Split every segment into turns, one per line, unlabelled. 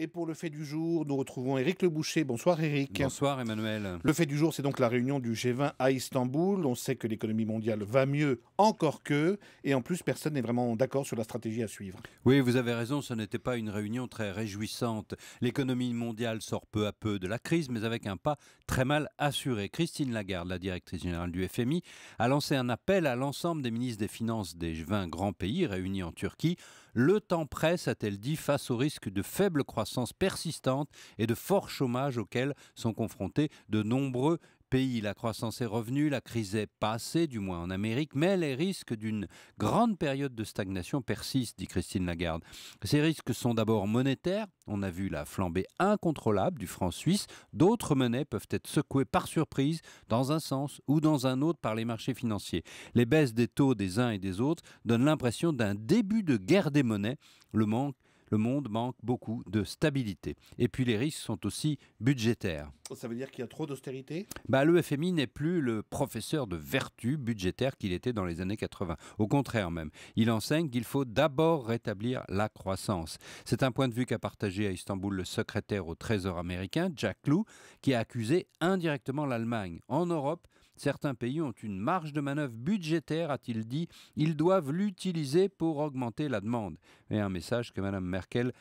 Et pour le fait du jour, nous retrouvons Éric Le Boucher. Bonsoir Éric.
Bonsoir Emmanuel.
Le fait du jour, c'est donc la réunion du G20 à Istanbul. On sait que l'économie mondiale va mieux encore qu'eux. Et en plus, personne n'est vraiment d'accord sur la stratégie à suivre.
Oui, vous avez raison, ce n'était pas une réunion très réjouissante. L'économie mondiale sort peu à peu de la crise, mais avec un pas très mal assuré. Christine Lagarde, la directrice générale du FMI, a lancé un appel à l'ensemble des ministres des Finances des 20 grands pays réunis en Turquie. Le temps presse, a-t-elle dit, face au risque de faible croissance persistante et de fort chômage auquel sont confrontés de nombreux pays. La croissance est revenue, la crise est passée, du moins en Amérique, mais les risques d'une grande période de stagnation persistent, dit Christine Lagarde. Ces risques sont d'abord monétaires. On a vu la flambée incontrôlable du franc suisse. D'autres monnaies peuvent être secouées par surprise dans un sens ou dans un autre par les marchés financiers. Les baisses des taux des uns et des autres donnent l'impression d'un début de guerre des monnaies. Le monde manque beaucoup de stabilité. Et puis les risques sont aussi budgétaires.
Ça veut dire qu'il y a trop d'austérité ?
Le FMI n'est plus le professeur de vertu budgétaire qu'il était dans les années 80. Au contraire même, il enseigne qu'il faut d'abord rétablir la croissance. C'est un point de vue qu'a partagé à Istanbul le secrétaire au Trésor américain, Jack Lew, qui a accusé indirectement l'Allemagne. En Europe, certains pays ont une marge de manœuvre budgétaire, a-t-il dit. Ils doivent l'utiliser pour augmenter la demande. Et un message que Mme Merkel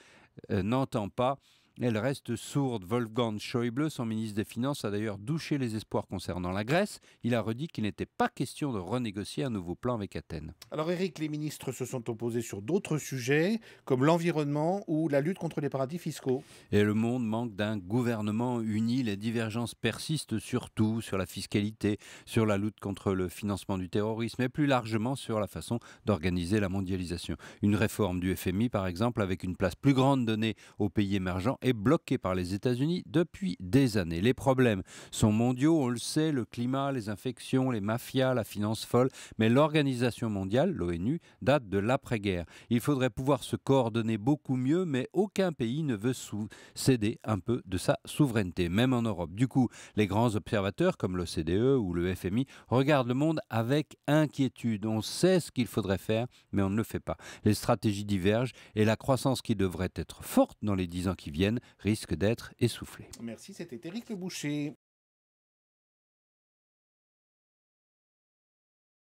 n'entend pas. Elle reste sourde. Wolfgang Schäuble, son ministre des Finances, a d'ailleurs douché les espoirs concernant la Grèce. Il a redit qu'il n'était pas question de renégocier un nouveau plan avec Athènes.
Alors Éric, les ministres se sont opposés sur d'autres sujets, comme l'environnement ou la lutte contre les paradis fiscaux.
Et le monde manque d'un gouvernement uni. Les divergences persistent surtout sur la fiscalité, sur la lutte contre le financement du terrorisme et plus largement sur la façon d'organiser la mondialisation. Une réforme du FMI, par exemple, avec une place plus grande donnée aux pays émergents, est bloqué par les États-Unis depuis des années. Les problèmes sont mondiaux, on le sait, le climat, les infections, les mafias, la finance folle, mais l'Organisation mondiale, l'ONU, date de l'après-guerre. Il faudrait pouvoir se coordonner beaucoup mieux, mais aucun pays ne veut céder un peu de sa souveraineté, même en Europe. Du coup, les grands observateurs comme l'OCDE ou le FMI regardent le monde avec inquiétude. On sait ce qu'il faudrait faire, mais on ne le fait pas. Les stratégies divergent et la croissance qui devrait être forte dans les 10 ans qui viennent risque d'être essoufflée.
Merci, c'était Éric Le Boucher.